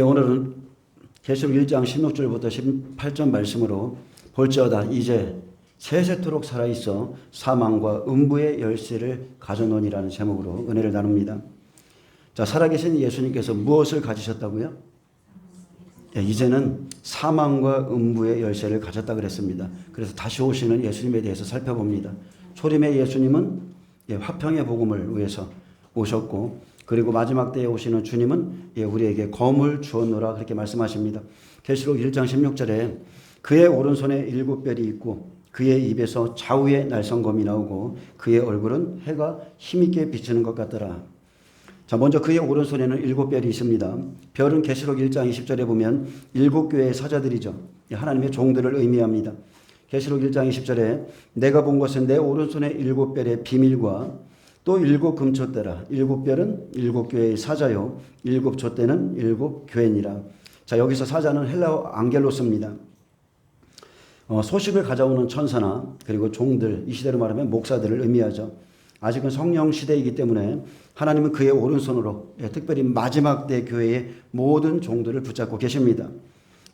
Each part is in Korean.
오늘은 계시록 1장 16절부터 18절 말씀으로 볼지어다 이제 세세토록 살아있어 사망과 음부의 열쇠를 가져노니라는 제목으로 은혜를 나눕니다. 자, 살아계신 예수님께서 무엇을 가지셨다고요? 이제는 사망과 음부의 열쇠를 가졌다 그랬습니다. 그래서 다시 오시는 예수님에 대해서 살펴봅니다. 초림의 예수님은 화평의 복음을 위해서 오셨고, 그리고 마지막 때에 오시는 주님은 우리에게 검을 주었노라 그렇게 말씀하십니다. 계시록 1장 16절에 그의 오른손에 7별이 있고 그의 입에서 좌우의 날성검이 나오고 그의 얼굴은 해가 힘있게 비치는 것 같더라. 자, 먼저 그의 오른손에는 7별이 있습니다. 별은 계시록 1장 20절에 보면 7교회의 사자들이죠. 하나님의 종들을 의미합니다. 계시록 1장 20절에 내가 본 것은 내 오른손에 7별의 비밀과 또 7금촛대라. 7별은 7교회의 사자요 7촛대는 7교회니라. 자, 여기서 사자는 헬라어 앙겔로스입니다. 소식을 가져오는 천사나 그리고 종들, 이 시대로 말하면 목사들을 의미하죠. 아직은 성령 시대이기 때문에 하나님은 그의 오른손으로 특별히 마지막 때 교회의 모든 종들을 붙잡고 계십니다.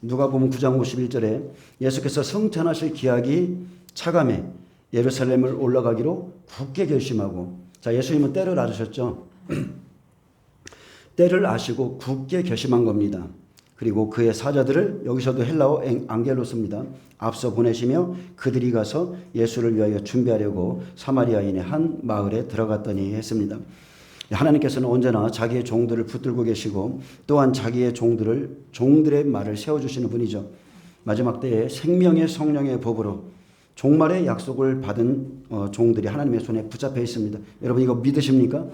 누가복음 9장 51절에 예수께서 승천하실 기약이 차감해 예루살렘을 올라가기로 굳게 결심하고, 자, 예수님은 때를 아셨죠. 때를 아시고 굳게 결심한 겁니다. 그리고 그의 사자들을, 여기서도 헬라어 앙겔로스입니다, 앞서 보내시며 그들이 가서 예수를 위하여 준비하려고 사마리아인의 한 마을에 들어갔더니 했습니다. 하나님께서는 언제나 자기의 종들을 붙들고 계시고 또한 자기의 종들의 말을 세워주시는 분이죠. 마지막 때에 생명의 성령의 법으로 종말의 약속을 받은 종들이 하나님의 손에 붙잡혀 있습니다. 여러분 이거 믿으십니까?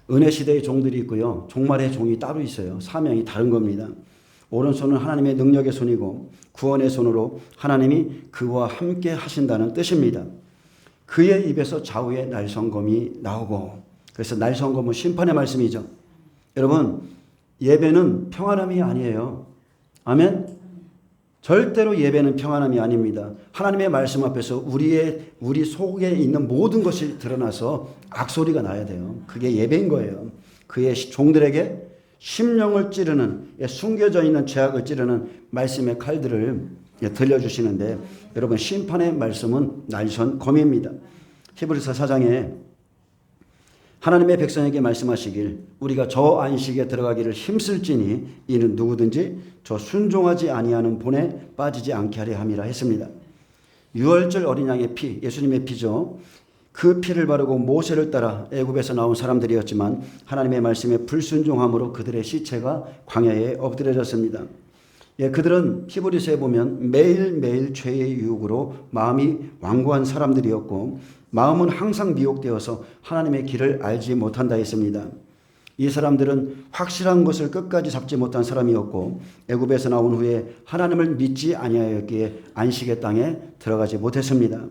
은혜 시대의 종들이 있고요, 종말의 종이 따로 있어요. 사명이 다른 겁니다. 오른손은 하나님의 능력의 손이고 구원의 손으로 하나님이 그와 함께 하신다는 뜻입니다. 그의 입에서 좌우의 날성검이 나오고, 그래서 날성검은 심판의 말씀이죠. 여러분, 예배는 평안함이 아니에요. 아멘. 절대로 예배는 평안함이 아닙니다. 하나님의 말씀 앞에서 우리 속에 있는 모든 것이 드러나서 악소리가 나야 돼요. 그게 예배인 거예요. 그의 종들에게 심령을 찌르는, 숨겨져 있는 죄악을 찌르는 말씀의 칼들을 들려주시는데, 여러분 심판의 말씀은 날성검입니다. 히브리서 4장에 하나님의 백성에게 말씀하시길 우리가 저 안식에 들어가기를 힘쓸지니 이는 누구든지 저 순종하지 아니하는 본에 빠지지 않게 하려 함이라 했습니다. 유월절 어린 양의 피, 예수님의 피죠. 그 피를 바르고 모세를 따라 애굽에서 나온 사람들이었지만 하나님의 말씀에 불순종함으로 그들의 시체가 광야에 엎드려졌습니다. 그들은 히브리서에 보면 매일매일 죄의 유혹으로 마음이 완고한 사람들이었고 마음은 항상 미혹되어서 하나님의 길을 알지 못한다 했습니다. 이 사람들은 확실한 것을 끝까지 잡지 못한 사람이었고 애굽에서 나온 후에 하나님을 믿지 아니하였기에 안식의 땅에 들어가지 못했습니다.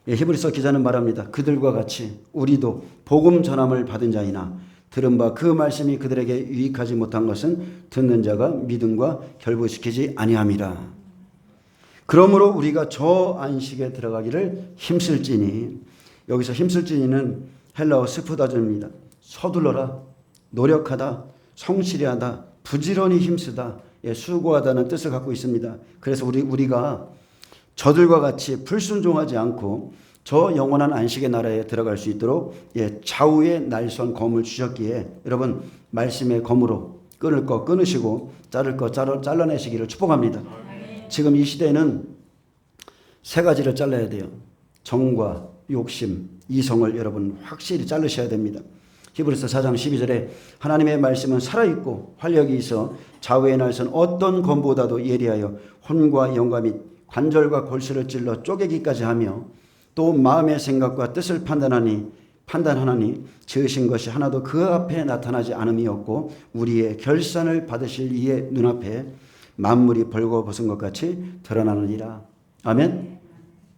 히브리서 기자는 말합니다. 그들과 같이 우리도 복음 전함을 받은 자이나 들은 바 그 말씀이 그들에게 유익하지 못한 것은 듣는 자가 믿음과 결부시키지 아니함이라. 그러므로 우리가 저 안식에 들어가기를 힘쓸지니, 여기서 힘쓸지니는 헬라어 스푸다조입니다. 서둘러라, 노력하다, 성실히하다, 부지런히 힘쓰다, 수고하다는 뜻을 갖고 있습니다. 그래서 우리가 저들과 같이 불순종하지 않고 저 영원한 안식의 나라에 들어갈 수 있도록 좌우의 날선 검을 주셨기에 여러분 말씀의 검으로 끊을 거 끊으시고 자를 거 잘라내시기를 축복합니다. 지금 이 시대에는 세 가지를 잘라야 돼요. 정과 욕심, 이성을 여러분 확실히 자르셔야 됩니다. 히브리서 4장 12절에 하나님의 말씀은 살아있고 활력이 있어 좌우의 날선 어떤 검보다도 예리하여 혼과 영과 및 관절과 골수를 찔러 쪼개기까지 하며 또 마음의 생각과 뜻을 판단하나니 지으신 것이 하나도 그 앞에 나타나지 않음이 없고 우리의 결산을 받으실 이의 눈앞에 만물이 벌거벗은 것 같이 드러나느니라. 아멘.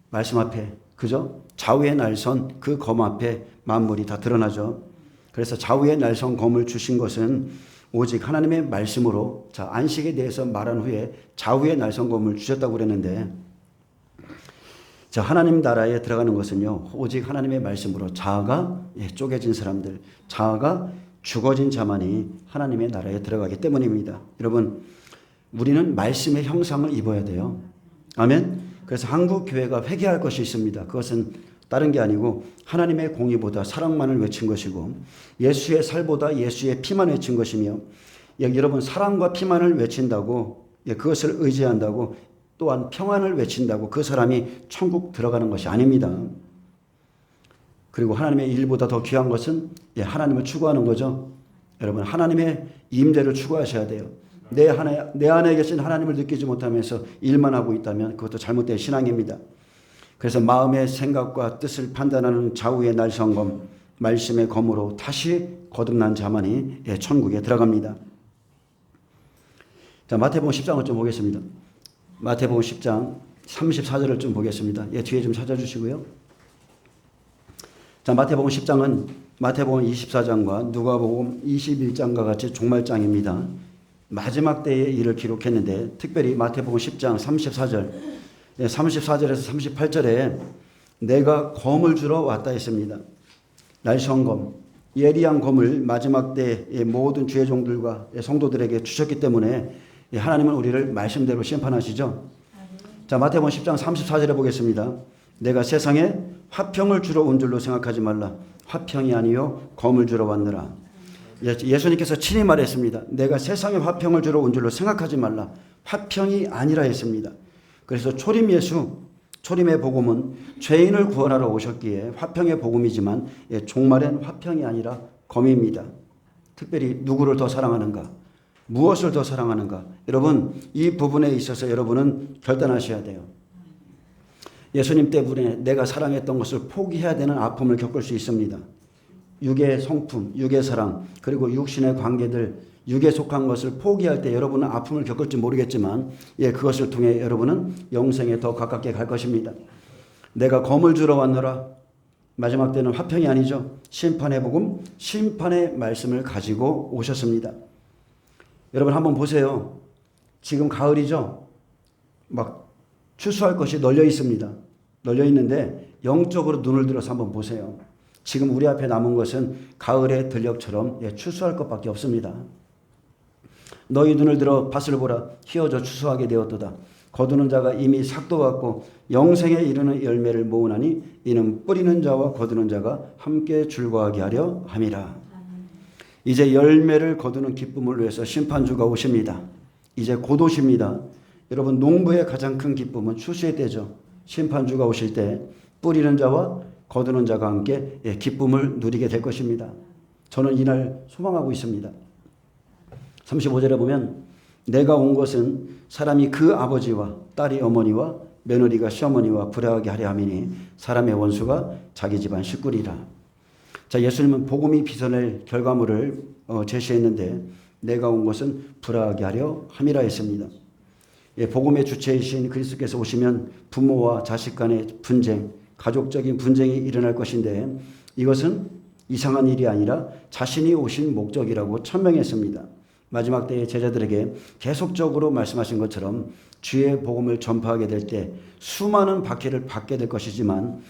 말씀 앞에, 그죠? 좌우의 날선 그 검 앞에 만물이 다 드러나죠. 그래서 좌우의 날선 검을 주신 것은 오직 하나님의 말씀으로, 자, 안식에 대해서 말한 후에 좌우의 날선 검을 주셨다고 그랬는데, 자, 하나님 나라에 들어가는 것은요 오직 하나님의 말씀으로 자아가 쪼개진 사람들, 자아가 죽어진 자만이 하나님의 나라에 들어가기 때문입니다. 여러분, 우리는 말씀의 형상을 입어야 돼요. 아멘. 그래서 한국 교회가 회개할 것이 있습니다. 그것은 다른 게 아니고 하나님의 공의보다 사랑만을 외친 것이고 예수의 살보다 예수의 피만 외친 것이며, 여러분 사랑과 피만을 외친다고 그것을 의지한다고 또한 평안을 외친다고 그 사람이 천국 들어가는 것이 아닙니다. 그리고 하나님의 일보다 더 귀한 것은 하나님을 추구하는 거죠. 여러분, 하나님의 임재를 추구하셔야 돼요. 내 안에 계신 하나님을 느끼지 못하면서 일만 하고 있다면 그것도 잘못된 신앙입니다. 그래서 마음의 생각과 뜻을 판단하는 좌우의 날성검, 말씀의 검으로 다시 거듭난 자만이 천국에 들어갑니다. 자, 마태복음 10장을 좀 보겠습니다. 마태복음 10장 34절을 좀 보겠습니다. 뒤에 좀 찾아주시고요. 자, 마태복음 10장은 마태복음 24장과 누가복음 21장과 같이 종말장입니다. 마지막 때의 일을 기록했는데, 특별히 마태복음 10장 34절, 34절에서 38절에 내가 검을 주러 왔다 했습니다. 날성검, 예리한 검을 마지막 때의 모든 주의 종들과 성도들에게 주셨기 때문에 하나님은 우리를 말씀대로 심판하시죠. 자, 마태복음 10장 34절에 보겠습니다. 내가 세상에 화평을 주러 온 줄로 생각하지 말라. 화평이 아니요 검을 주러 왔느라. 예수님께서 친히 말했습니다. 내가 세상에 화평을 주러 온 줄로 생각하지 말라. 화평이 아니라 했습니다. 그래서 초림 예수, 초림의 복음은 죄인을 구원하러 오셨기에 화평의 복음이지만 종말엔 화평이 아니라 검입니다. 특별히 누구를 더 사랑하는가? 무엇을 더 사랑하는가? 여러분, 이 부분에 있어서 여러분은 결단하셔야 돼요. 예수님 때문에 내가 사랑했던 것을 포기해야 되는 아픔을 겪을 수 있습니다. 육의 성품, 육의 사랑, 그리고 육신의 관계들, 육에 속한 것을 포기할 때 여러분은 아픔을 겪을지 모르겠지만 그것을 통해 여러분은 영생에 더 가깝게 갈 것입니다. 내가 검을 주러 왔노라. 마지막 때는 화평이 아니죠. 심판의 복음, 심판의 말씀을 가지고 오셨습니다. 여러분 한번 보세요. 지금 가을이죠. 막 추수할 것이 널려 있습니다. 널려 있는데 영적으로 눈을 들어서 한번 보세요. 지금 우리 앞에 남은 것은 가을의 들녘처럼 추수할 것밖에 없습니다. 너희 눈을 들어 밭을 보라. 희어져 추수하게 되었도다. 거두는 자가 이미 삭도 받고 영생에 이르는 열매를 모으나니 이는 뿌리는 자와 거두는 자가 함께 즐거워하게 하려 함이라. 이제 열매를 거두는 기쁨을 위해서 심판주가 오십니다. 이제 곧 오십니다. 여러분, 농부의 가장 큰 기쁨은 추수의 때죠. 심판주가 오실 때 뿌리는 자와 거두는 자가 함께 기쁨을 누리게 될 것입니다. 저는 이날 소망하고 있습니다. 35절에 보면 내가 온 것은 사람이 그 아버지와 딸이 어머니와 며느리가 시어머니와 불화하게 하려 함이니 사람의 원수가 자기 집안 식구리라. 자, 예수님은 복음이 빚어낼 결과물을 제시했는데 내가 온 것은 불화하게 하려 함이라 했습니다. 복음의 주체이신 그리스도께서 오시면 부모와 자식 간의 분쟁, 가족적인 분쟁이 일어날 것인데 이것은 이상한 일이 아니라 자신이 오신 목적이라고 천명했습니다. 마지막 때의 제자들에게 계속적으로 말씀하신 것처럼 주의 복음을 전파하게 될 때 수많은 박해를 받게 될 것이지만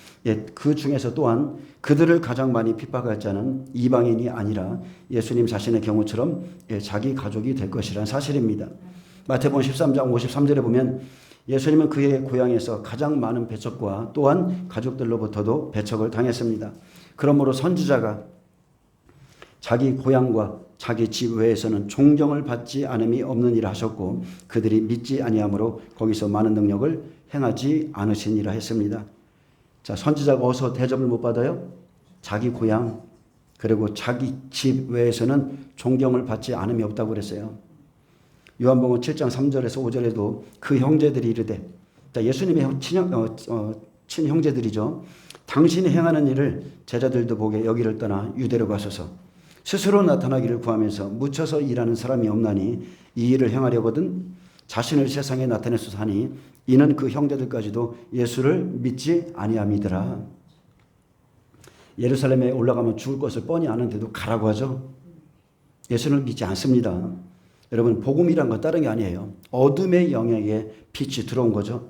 그 중에서 또한 그들을 가장 많이 핍박할 자는 이방인이 아니라 예수님 자신의 경우처럼 자기 가족이 될 것이라는 사실입니다. 마태복음 13장 53절에 보면 예수님은 그의 고향에서 가장 많은 배척과 또한 가족들로부터도 배척을 당했습니다. 그러므로 선지자가 자기 고향과 자기 집 외에서는 존경을 받지 않음이 없는 일을 하셨고 그들이 믿지 아니하므로 거기서 많은 능력을 행하지 않으시니라 했습니다. 자, 선지자가 어디서 대접을 못 받아요? 자기 고향 그리고 자기 집 외에서는 존경을 받지 않음이 없다고 그랬어요. 요한복음 7장 3절에서 5절에도 그 형제들이 이르되, 자, 예수님의 친형제들이죠. 당신이 행하는 일을 제자들도 보게 여기를 떠나 유대로 가소서. 스스로 나타나기를 구하면서 묻혀서 일하는 사람이 없나니 이 일을 행하려거든 자신을 세상에 나타내소서 하니 이는 그 형제들까지도 예수를 믿지 아니함이더라. 예루살렘에 올라가면 죽을 것을 뻔히 아는데도 가라고 하죠. 예수를 믿지 않습니다. 여러분, 복음이란 건 다른 게 아니에요. 어둠의 영역에 빛이 들어온 거죠.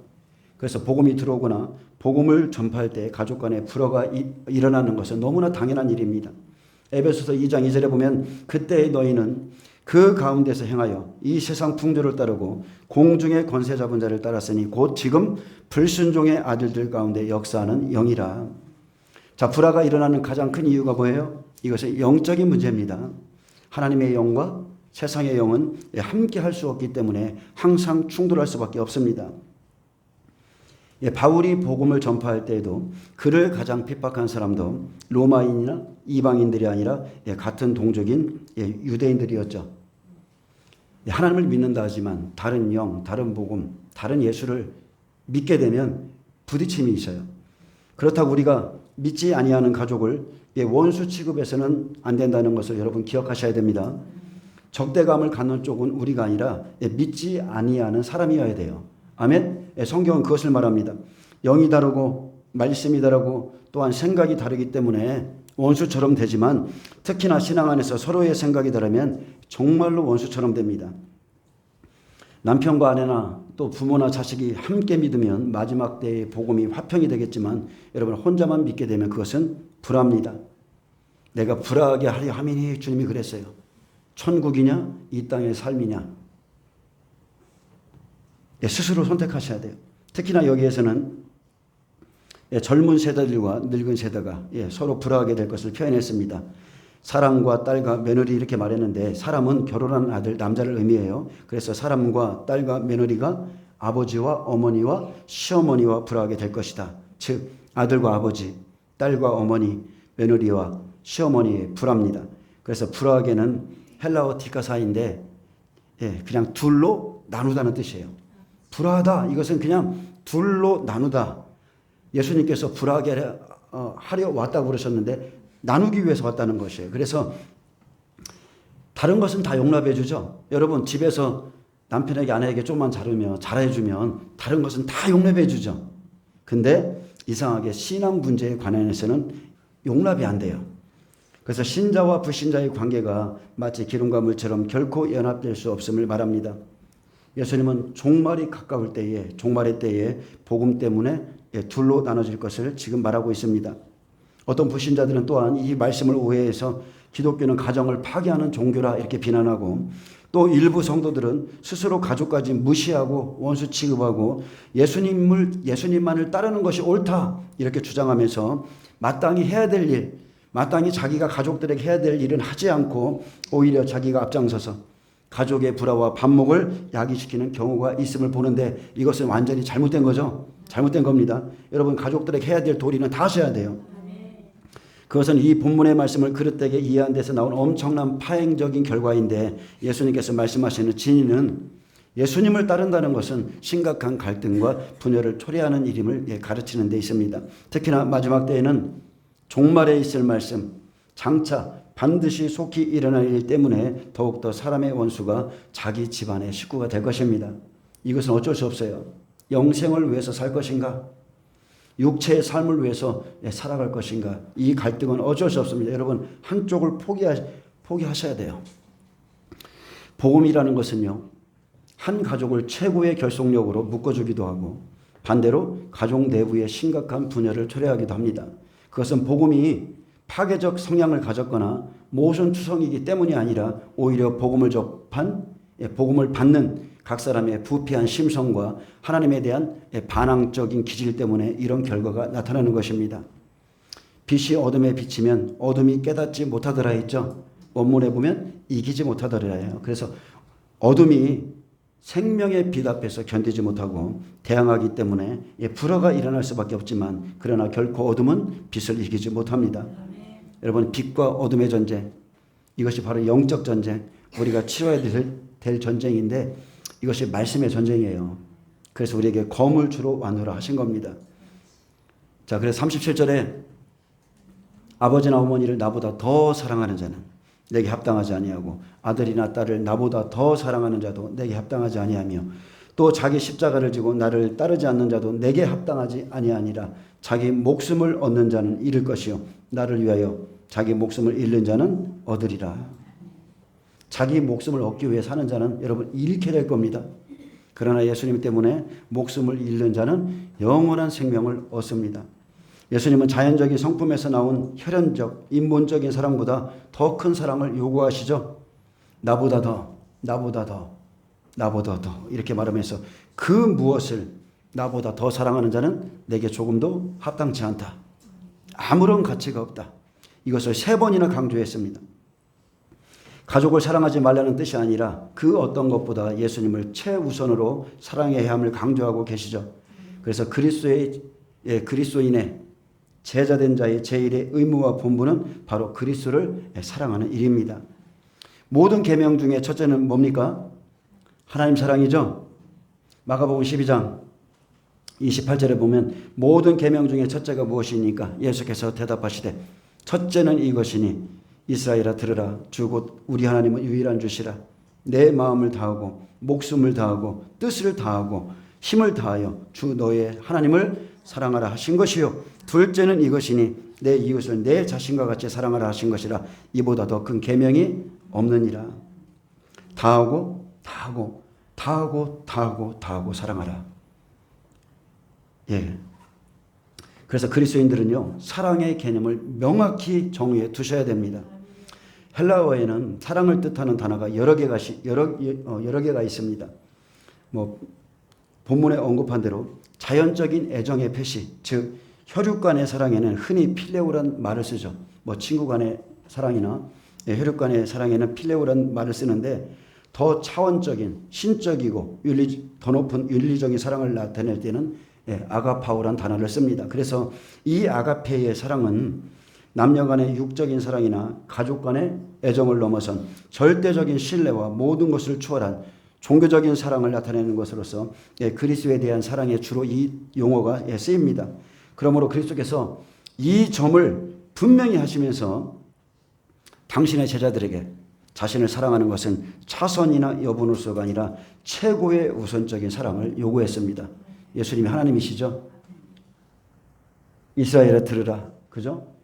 그래서 복음이 들어오거나 복음을 전파할 때 가족 간에 불화가 일어나는 것은 너무나 당연한 일입니다. 에베소서 2장 2절에 보면 그때의 너희는 그 가운데서 행하여 이 세상 풍조를 따르고 공중의 권세 잡은 자를 따랐으니 곧 지금 불순종의 아들들 가운데 역사하는 영이라. 자, 불화가 일어나는 가장 큰 이유가 뭐예요? 이것은 영적인 문제입니다. 하나님의 영과 세상의 영은 함께 할 수 없기 때문에 항상 충돌할 수밖에 없습니다. 바울이 복음을 전파할 때에도 그를 가장 핍박한 사람도 로마인이나 이방인들이 아니라 같은 동족인 유대인들이었죠. 하나님을 믿는다 하지만 다른 영, 다른 복음, 다른 예수를 믿게 되면 부딪힘이 있어요. 그렇다고 우리가 믿지 아니하는 가족을 원수 취급해서는 안 된다는 것을 여러분 기억하셔야 됩니다. 적대감을 갖는 쪽은 우리가 아니라 믿지 아니하는 사람이어야 돼요. 아멘. 성경은 그것을 말합니다. 영이 다르고 말씀이 다르고 또한 생각이 다르기 때문에 원수처럼 되지만 특히나 신앙 안에서 서로의 생각이 다르면 정말로 원수처럼 됩니다. 남편과 아내나 또 부모나 자식이 함께 믿으면 마지막 때의 복음이 화평이 되겠지만 여러분 혼자만 믿게 되면 그것은 불화입니다. 내가 불화하게 하려 함이니 주님이 그랬어요. 천국이냐 이 땅의 삶이냐 스스로 선택하셔야 돼요. 특히나 여기에서는 젊은 세대들과 늙은 세대가 서로 불화하게 될 것을 표현했습니다. 사람과 딸과 며느리 이렇게 말했는데 사람은 결혼한 아들 남자를 의미해요. 그래서 사람과 딸과 며느리가 아버지와 어머니와 시어머니와 불화하게 될 것이다. 즉 아들과 아버지, 딸과 어머니, 며느리와 시어머니의 불화입니다. 그래서 불화하게는 헬라어 티카사인데 그냥 둘로 나누다는 뜻이에요. 불화하다 이것은 그냥 둘로 나누다. 예수님께서 불화하게 하려 왔다고 그러셨는데 나누기 위해서 왔다는 것이에요. 그래서 다른 것은 다 용납해 주죠. 여러분 집에서 남편에게 아내에게 좀만 잘해주면 다른 것은 다 용납해 주죠. 근데 이상하게 신앙 문제에 관해서는 용납이 안 돼요. 그래서 신자와 불신자의 관계가 마치 기름과 물처럼 결코 연합될 수 없음을 말합니다. 예수님은 종말이 가까울 때에 종말의 때에 복음 때문에 둘로 나눠질 것을 지금 말하고 있습니다. 어떤 불신자들은 또한 이 말씀을 오해해서 기독교는 가정을 파괴하는 종교라 이렇게 비난하고 또 일부 성도들은 스스로 가족까지 무시하고 원수 취급하고 예수님만을 따르는 것이 옳다 이렇게 주장하면서 마땅히 해야 될 일, 마땅히 자기가 가족들에게 해야 될 일은 하지 않고 오히려 자기가 앞장서서 가족의 불화와 반목을 야기시키는 경우가 있음을 보는데 이것은 완전히 잘못된 거죠. 잘못된 겁니다. 여러분 가족들에게 해야 될 도리는 다 하셔야 돼요. 그것은 이 본문의 말씀을 그릇되게 이해한 데서 나온 엄청난 파행적인 결과인데 예수님께서 말씀하시는 진리는 예수님을 따른다는 것은 심각한 갈등과 분열을 초래하는 일임을 가르치는 데 있습니다. 특히나 마지막 때에는 종말에 있을 말씀, 장차 반드시 속히 일어날 일 때문에 더욱더 사람의 원수가 자기 집안의 식구가 될 것입니다. 이것은 어쩔 수 없어요. 영생을 위해서 살 것인가? 육체의 삶을 위해서 살아갈 것인가? 이 갈등은 어쩔 수 없습니다. 여러분 한쪽을 포기하셔야 돼요. 복음이라는 것은요. 한 가족을 최고의 결속력으로 묶어주기도 하고 반대로 가족 내부의 심각한 분열을 초래하기도 합니다. 그것은 복음이 파괴적 성향을 가졌거나 모순투성이기 때문이 아니라 오히려 복음을 받는 각 사람의 부패한 심성과 하나님에 대한 반항적인 기질 때문에 이런 결과가 나타나는 것입니다. 빛이 어둠에 비치면 어둠이 깨닫지 못하더라 했죠. 원문에 보면 이기지 못하더라 해요. 그래서 어둠이 생명의 빛 앞에서 견디지 못하고 대항하기 때문에 불화가 일어날 수밖에 없지만 그러나 결코 어둠은 빛을 이기지 못합니다. 여러분 빛과 어둠의 전쟁 이것이 바로 영적 전쟁 우리가 치러야 될 전쟁인데 이것이 말씀의 전쟁이에요. 그래서 우리에게 검을 주로 완후라 하신 겁니다. 자, 그래서 37절에 아버지나 어머니를 나보다 더 사랑하는 자는 내게 합당하지 아니하고 아들이나 딸을 나보다 더 사랑하는 자도 내게 합당하지 아니하며 또 자기 십자가를 지고 나를 따르지 않는 자도 내게 합당하지 아니하니라. 자기 목숨을 얻는 자는 잃을 것이요 나를 위하여 자기 목숨을 잃는 자는 얻으리라. 자기 목숨을 얻기 위해 사는 자는 여러분 잃게 될 겁니다. 그러나 예수님 때문에 목숨을 잃는 자는 영원한 생명을 얻습니다. 예수님은 자연적인 성품에서 나온 혈연적, 인본적인 사랑보다 더 큰 사랑을 요구하시죠. 나보다 더, 나보다 더, 나보다 더 이렇게 말하면서 그 무엇을 나보다 더 사랑하는 자는 내게 조금도 합당치 않다. 아무런 가치가 없다. 이것을 3번이나 강조했습니다. 가족을 사랑하지 말라는 뜻이 아니라 그 어떤 것보다 예수님을 최우선으로 사랑해야 함을 강조하고 계시죠. 그래서 그리스도인의 제자된 자의 제1의 의무와 본분은 바로 그리스도를 사랑하는 일입니다. 모든 계명 중에 첫째는 뭡니까? 하나님 사랑이죠. 마가복음 12장 28절에 보면 모든 계명 중에 첫째가 무엇이니까 예수께서 대답하시되 첫째는 이것이니 이스라엘아 들으라 주 곧 우리 하나님은 유일한 주시라 내 마음을 다하고 목숨을 다하고 뜻을 다하고 힘을 다하여 주 너의 하나님을 사랑하라 하신 것이요 둘째는 이것이니 내 이웃을 내 자신과 같이 사랑하라 하신 것이라 이보다 더 큰 계명이 없느니라. 다하고 다하고 다하고 다하고 다하고 사랑하라. 예. 그래서 그리스도인들은요 사랑의 개념을 명확히 정의해 두셔야 됩니다. 헬라어에는 사랑을 뜻하는 단어가 여러 개가 있습니다. 뭐 본문에 언급한 대로 자연적인 애정의 표시, 즉 혈육 간의 사랑에는 흔히 필레오란 말을 쓰죠. 뭐 친구 간의 사랑이나 혈육 간의 사랑에는 필레오란 말을 쓰는데 더 차원적인 신적이고 더 높은 윤리적인 사랑을 나타낼 때는 아가파오란 단어를 씁니다. 그래서 이 아가페의 사랑은 남녀 간의 육적인 사랑이나 가족 간의 애정을 넘어선 절대적인 신뢰와 모든 것을 초월한 종교적인 사랑을 나타내는 것으로서 그리스도에 대한 사랑에 주로 이 용어가 쓰입니다. 그러므로 그리스도께서 이 점을 분명히 하시면서 당신의 제자들에게 자신을 사랑하는 것은 차선이나 여분으로서가 아니라 최고의 우선적인 사랑을 요구했습니다. 예수님이 하나님이시죠. 이스라엘아 들으라. 그죠?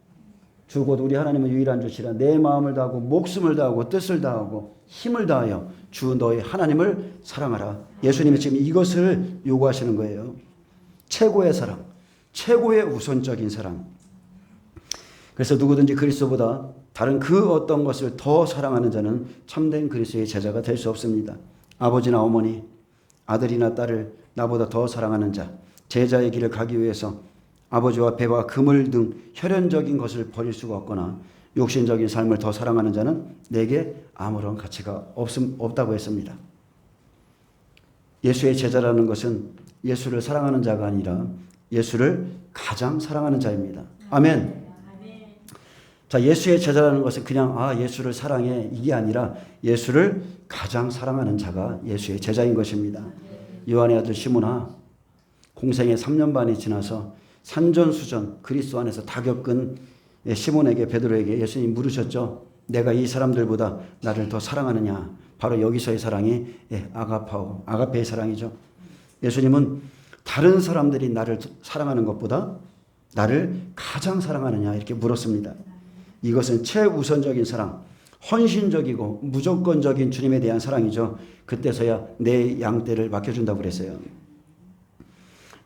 주 곧 우리 하나님은 유일한 주시라 내 마음을 다하고 목숨을 다하고 뜻을 다하고 힘을 다하여 주 너의 하나님을 사랑하라. 예수님이 지금 이것을 요구하시는 거예요. 최고의 사랑, 최고의 우선적인 사랑. 그래서 누구든지 그리스도보다 다른 그 어떤 것을 더 사랑하는 자는 참된 그리스도의 제자가 될 수 없습니다. 아버지나 어머니, 아들이나 딸을 나보다 더 사랑하는 자, 제자의 길을 가기 위해서 아버지와 배와 그물 등 혈연적인 것을 버릴 수가 없거나 욕심적인 삶을 더 사랑하는 자는 내게 아무런 가치가 없다고 했습니다. 예수의 제자라는 것은 예수를 사랑하는 자가 아니라 예수를 가장 사랑하는 자입니다. 아멘. 자, 예수의 제자라는 것은 그냥 예수를 사랑해 이게 아니라 예수를 가장 사랑하는 자가 예수의 제자인 것입니다. 요한의 아들 시몬아, 공생의 3년 반이 지나서 산전수전 그리스도 안에서 다 겪은 시몬에게 베드로에게 예수님이 물으셨죠. 내가 이 사람들보다 나를 더 사랑하느냐. 바로 여기서의 사랑이 아가페의 사랑이죠. 예수님은 다른 사람들이 나를 사랑하는 것보다 나를 가장 사랑하느냐 이렇게 물었습니다. 이것은 최우선적인 사랑, 헌신적이고 무조건적인 주님에 대한 사랑이죠. 그때서야 내 양떼를 맡겨준다고 그랬어요.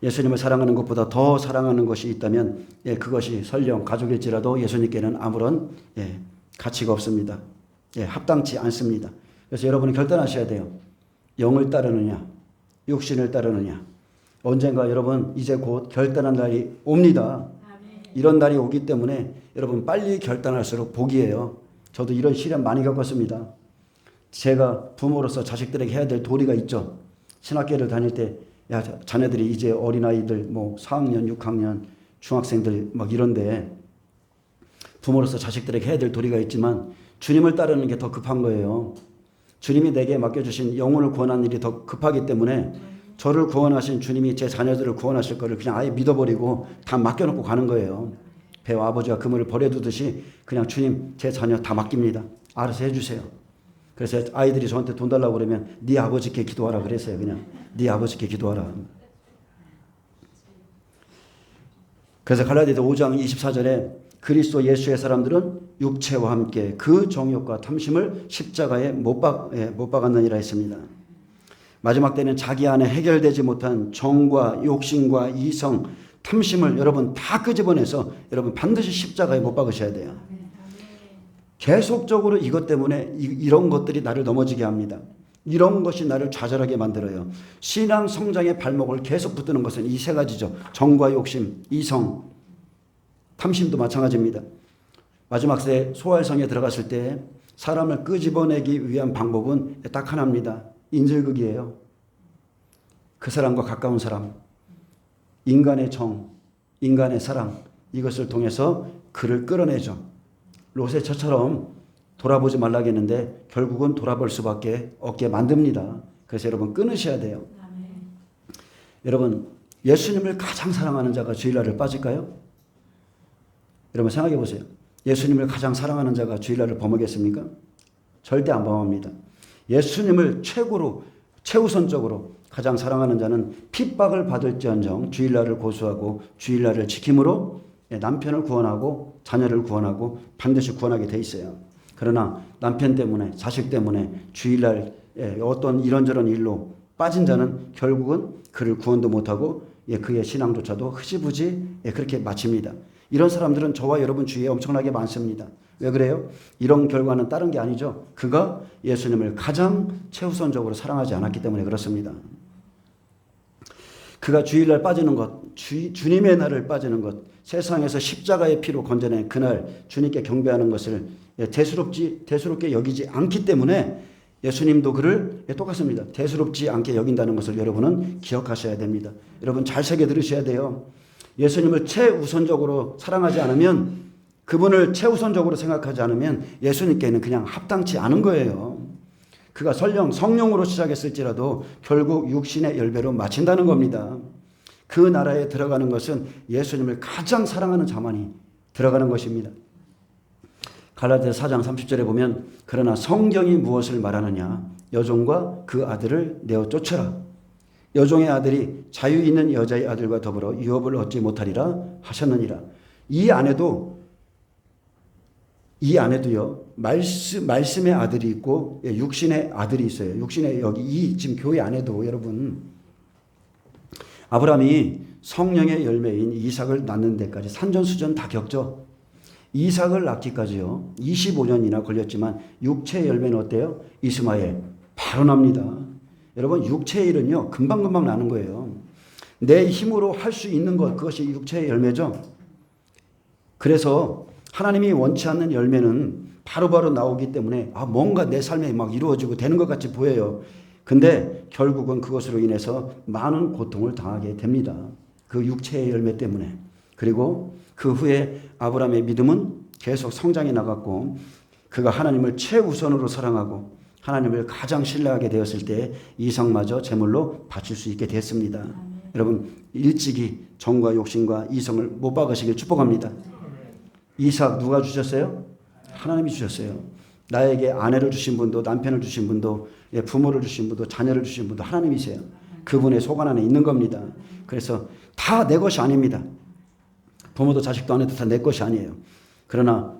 예수님을 사랑하는 것보다 더 사랑하는 것이 있다면 그것이 설령 가족일지라도 예수님께는 아무런 가치가 없습니다. 합당치 않습니다. 그래서 여러분이 결단하셔야 돼요. 영을 따르느냐, 육신을 따르느냐. 언젠가 여러분 이제 곧 결단한 날이 옵니다. 이런 날이 오기 때문에 여러분 빨리 결단할수록 복이에요. 저도 이런 시련 많이 겪었습니다. 제가 부모로서 자식들에게 해야 될 도리가 있죠. 신학교를 다닐 때 야, 자네들이 이제 어린아이들 뭐 4학년, 6학년, 중학생들 막 이런데 부모로서 자식들에게 해야 될 도리가 있지만 주님을 따르는 게 더 급한 거예요. 주님이 내게 맡겨주신 영혼을 구원하는 일이 더 급하기 때문에 저를 구원하신 주님이 제 자녀들을 구원하실 거를 그냥 아예 믿어버리고 다 맡겨놓고 가는 거예요. 배와 아버지가 그물을 버려두듯이 그냥 주님 제 자녀 다 맡깁니다. 알아서 해주세요. 그래서 아이들이 저한테 돈 달라고 그러면 네 아버지께 기도하라 그랬어요. 그냥 네 아버지께 기도하라. 그래서 갈라디아서 5장 24절에 그리스도 예수의 사람들은 육체와 함께 그 정욕과 탐심을 십자가에 못 박았느니라 했습니다. 마지막 때는 자기 안에 해결되지 못한 정과 욕심과 이성, 탐심을 여러분 다 끄집어내서 여러분 반드시 십자가에 못 박으셔야 돼요. 계속적으로 이것 때문에 이런 것들이 나를 넘어지게 합니다. 이런 것이 나를 좌절하게 만들어요. 신앙 성장의 발목을 계속 붙드는 것은 이 세 가지죠. 정과 욕심, 이성, 탐심도 마찬가지입니다. 마지막 때 소활성에 들어갔을 때 사람을 끄집어내기 위한 방법은 딱 하나입니다. 인질극이에요. 그 사람과 가까운 사람, 인간의 정, 인간의 사랑, 이것을 통해서 그를 끌어내죠. 롯의 처처럼 돌아보지 말라겠는데 결국은 돌아볼 수밖에 없게 만듭니다. 그래서 여러분 끊으셔야 돼요. 여러분 예수님을 가장 사랑하는 자가 주일날을 빠질까요? 여러분 생각해 보세요. 예수님을 가장 사랑하는 자가 주일날을 범하겠습니까? 절대 안 범합니다. 예수님을 최고로 최우선적으로 가장 사랑하는 자는 핍박을 받을지언정 주일날을 고수하고 주일날을 지킴으로 남편을 구원하고 자녀를 구원하고 반드시 구원하게 돼 있어요. 그러나 남편 때문에 자식 때문에 주일날 어떤 이런저런 일로 빠진 자는 결국은 그를 구원도 못하고 그의 신앙조차도 흐지부지 그렇게 마칩니다. 이런 사람들은 저와 여러분 주위에 엄청나게 많습니다. 왜 그래요? 이런 결과는 다른 게 아니죠. 그가 예수님을 가장 최우선적으로 사랑하지 않았기 때문에 그렇습니다. 그가 주일날 빠지는 것, 주님의 날을 빠지는 것, 세상에서 십자가의 피로 건져낸 그날 주님께 경배하는 것을 대수롭게 여기지 않기 때문에 예수님도 그를 똑같습니다. 대수롭지 않게 여긴다는 것을 여러분은 기억하셔야 됩니다. 여러분 잘 새겨 들으셔야 돼요. 예수님을 최우선적으로 사랑하지 않으면, 그분을 최우선적으로 생각하지 않으면 예수님께는 그냥 합당치 않은 거예요. 그가 설령 성령으로 시작했을지라도 결국 육신의 열배로 마친다는 겁니다. 그 나라에 들어가는 것은 예수님을 가장 사랑하는 자만이 들어가는 것입니다. 갈라디아서 4장 30절에 보면 그러나 성경이 무엇을 말하느냐, 여종과 그 아들을 내어 쫓으라. 여종의 아들이 자유 있는 여자의 아들과 더불어 유업을 얻지 못하리라 하셨느니라. 이 안에도요 말씀의 아들이 있고 육신의 아들이 있어요. 육신의 여기 지금 교회 안에도 여러분 아브라함이 성령의 열매인 이삭을 낳는 데까지 산전수전 다 겪죠. 이삭을 낳기까지요 25년이나 걸렸지만 육체의 열매는 어때요? 이스마엘 바로 납니다. 여러분 육체의 일은요 금방금방 나는 거예요. 내 힘으로 할 수 있는 것, 그것이 육체의 열매죠. 그래서 하나님이 원치 않는 열매는 바로바로 나오기 때문에 뭔가 내 삶에 막 이루어지고 되는 것 같이 보여요. 근데 결국은 그것으로 인해서 많은 고통을 당하게 됩니다. 그 육체의 열매 때문에. 그리고 그 후에 아브라함의 믿음은 계속 성장해 나갔고 그가 하나님을 최우선으로 사랑하고 하나님을 가장 신뢰하게 되었을 때 이성마저 제물로 바칠 수 있게 됐습니다. 여러분 일찍이 정과 욕심과 이성을 못 박으시길 축복합니다. 이삭 누가 주셨어요? 하나님이 주셨어요. 나에게 아내를 주신 분도 남편을 주신 분도 부모를 주신 분도 자녀를 주신 분도 하나님이세요. 그분의 소관 안에 있는 겁니다. 그래서 다 내 것이 아닙니다. 부모도 자식도 아내도 다 내 것이 아니에요. 그러나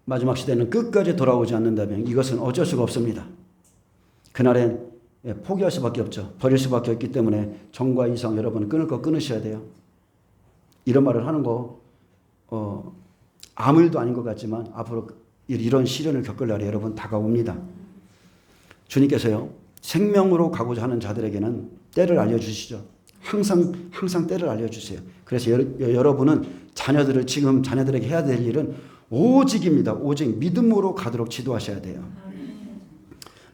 마지막 시대는 끝까지 돌아오지 않는다면 이것은 어쩔 수가 없습니다. 그날엔 포기할 수밖에 없죠. 버릴 수밖에 없기 때문에 정과 이성 여러분 끊을 거 끊으셔야 돼요. 이런 말을 하는 거 아무 일도 아닌 것 같지만 앞으로 이런 시련을 겪을 날이 여러분 다가옵니다. 주님께서요 생명으로 가고자 하는 자들에게는 때를 알려주시죠. 항상 때를 알려주세요. 그래서 여러분은 지금 자녀들에게 해야 될 일은 오직입니다. 오직 믿음으로 가도록 지도하셔야 돼요.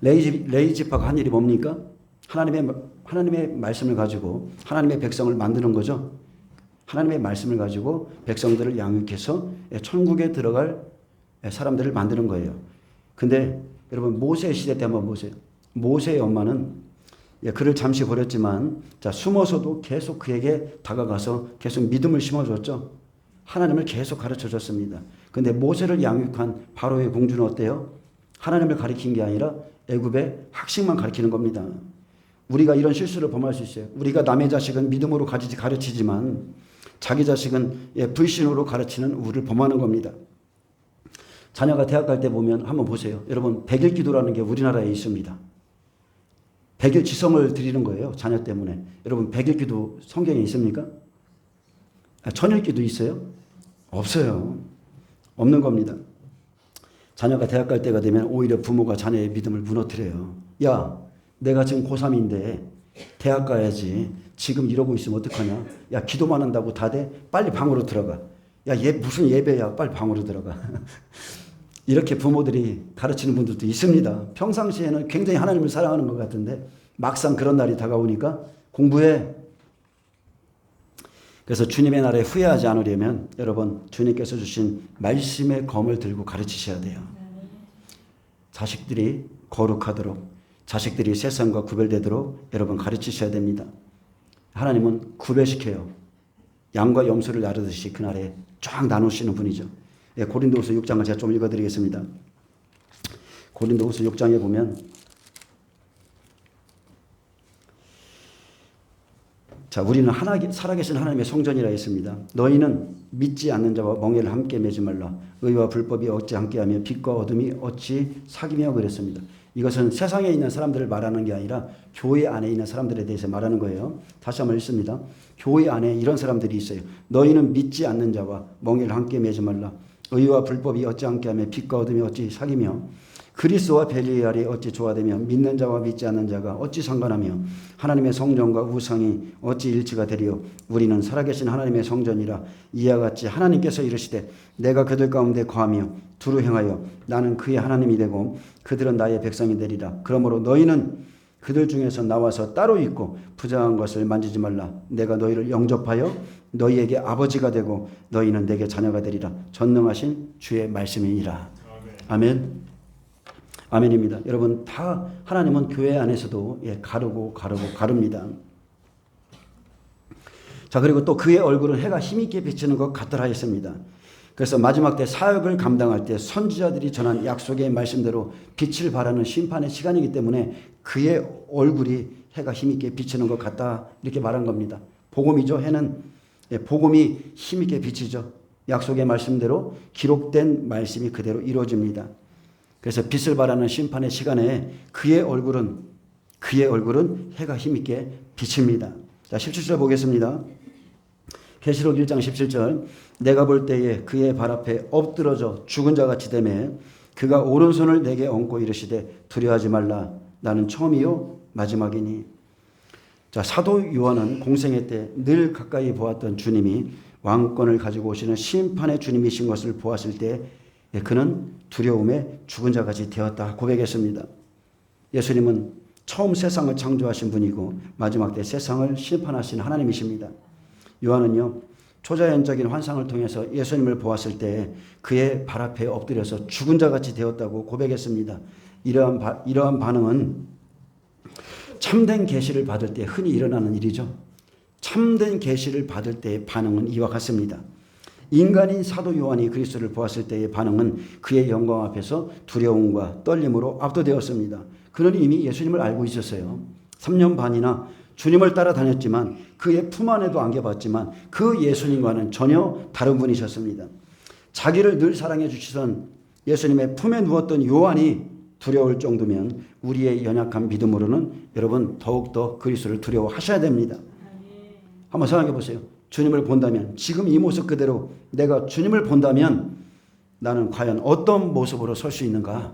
레위 지파가 한 일이 뭡니까? 하나님의 말씀을 가지고 하나님의 백성을 만드는 거죠. 하나님의 말씀을 가지고 백성들을 양육해서 천국에 들어갈 사람들을 만드는 거예요. 근데 여러분 모세 시대 때 한번 보세요. 모세의 엄마는 그를 잠시 버렸지만 숨어서도 계속 그에게 다가가서 계속 믿음을 심어줬죠. 하나님을 계속 가르쳐줬습니다. 근데 모세를 양육한 바로의 공주는 어때요? 하나님을 가리킨 게 아니라 애굽의 학식만 가리키는 겁니다. 우리가 이런 실수를 범할 수 있어요. 우리가 남의 자식은 믿음으로 가르치지만 자기 자식은 불신으로 가르치는 우를 범하는 겁니다. 자녀가 대학 갈 때 보면 한번 보세요. 여러분 100일 기도라는 게 우리나라에 있습니다. 100일 지성을 드리는 거예요. 자녀 때문에. 여러분 100일 기도 성경에 있습니까? 천일기도 있어요? 없어요. 없는 겁니다. 자녀가 대학 갈 때가 되면 오히려 부모가 자녀의 믿음을 무너뜨려요. 야, 내가 지금 고3인데 대학 가야지. 지금 이러고 있으면 어떡하냐? 야, 기도만 한다고 다 돼? 빨리 방으로 들어가. 야, 무슨 예배야? 빨리 방으로 들어가. 이렇게 부모들이 가르치는 분들도 있습니다. 평상시에는 굉장히 하나님을 사랑하는 것 같은데 막상 그런 날이 다가오니까 공부해. 그래서 주님의 날에 후회하지 않으려면 여러분 주님께서 주신 말씀의 검을 들고 가르치셔야 돼요. 자식들이 거룩하도록, 자식들이 세상과 구별되도록 여러분 가르치셔야 됩니다. 하나님은 구별시켜요. 양과 염소를 나르듯이 그날에 쫙 나누시는 분이죠. 고린도후서 6장을 제가 좀 읽어드리겠습니다. 고린도후서 6장에 보면 자, 우리는 살아계신 하나님의 성전이라 했습니다. 너희는 믿지 않는 자와 멍에를 함께 매지 말라. 의와 불법이 어찌 함께하며 빛과 어둠이 어찌 사귀며 그랬습니다. 이것은 세상에 있는 사람들을 말하는 게 아니라 교회 안에 있는 사람들에 대해서 말하는 거예요. 다시 한번 읽습니다. 교회 안에 이런 사람들이 있어요. 너희는 믿지 않는 자와 멍에를 함께 매지 말라. 의와 불법이 어찌 함께하며 빛과 어둠이 어찌 사귀며 그리스도와 벨리알이 어찌 조화되며 믿는 자와 믿지 않는 자가 어찌 상관하며 하나님의 성전과 우상이 어찌 일치가 되리요. 우리는 살아계신 하나님의 성전이라. 이와 같이 하나님께서 이르시되 내가 그들 가운데 거하며 두루 행하여 나는 그의 하나님이 되고 그들은 나의 백성이 되리라. 그러므로 너희는 그들 중에서 나와서 따로 있고 부정한 것을 만지지 말라. 내가 너희를 영접하여 너희에게 아버지가 되고 너희는 내게 자녀가 되리라. 전능하신 주의 말씀이니라. 아멘. 아멘입니다. 여러분 다 하나님은 교회 안에서도 가릅니다. 자, 그리고 또 그의 얼굴은 해가 힘있게 비치는 것 같더라 했습니다. 그래서 마지막 때 사역을 감당할 때 선지자들이 전한 약속의 말씀대로 빛을 발하는 심판의 시간이기 때문에 그의 얼굴이 해가 힘있게 비치는 것 같다 이렇게 말한 겁니다. 복음이죠. 해는 복음이 힘있게 비치죠. 약속의 말씀대로 기록된 말씀이 그대로 이루어집니다. 그래서 빛을 발하는 심판의 시간에 그의 얼굴은 해가 힘있게 비칩니다. 자, 17절 보겠습니다. 계시록 1장 17절 내가 볼 때에 그의 발 앞에 엎드러져 죽은 자같이 되매 그가 오른손을 내게 얹고 이르시되 두려워하지 말라. 나는 처음이요 마지막이니. 자, 사도 요한은 공생애 때 늘 가까이 보았던 주님이 왕권을 가지고 오시는 심판의 주님이신 것을 보았을 때 그는 두려움에 죽은 자같이 되었다 고백했습니다. 예수님은 처음 세상을 창조하신 분이고 마지막 때 세상을 심판하신 하나님이십니다. 요한은요 초자연적인 환상을 통해서 예수님을 보았을 때 그의 발 앞에 엎드려서 죽은 자같이 되었다고 고백했습니다. 이러한 반응은 참된 계시를 받을 때 흔히 일어나는 일이죠. 참된 계시를 받을 때의 반응은 이와 같습니다. 인간인 사도 요한이 그리스도를 보았을 때의 반응은 그의 영광 앞에서 두려움과 떨림으로 압도되었습니다. 그는 이미 예수님을 알고 있었어요. 3년 반이나 주님을 따라다녔지만 그의 품 안에도 안겨봤지만 그 예수님과는 전혀 다른 분이셨습니다. 자기를 늘 사랑해 주시던 예수님의 품에 누웠던 요한이 두려울 정도면 우리의 연약한 믿음으로는 여러분 더욱더 그리스도를 두려워하셔야 됩니다. 한번 생각해 보세요. 주님을 본다면 지금 이 모습 그대로 내가 주님을 본다면 나는 과연 어떤 모습으로 설 수 있는가?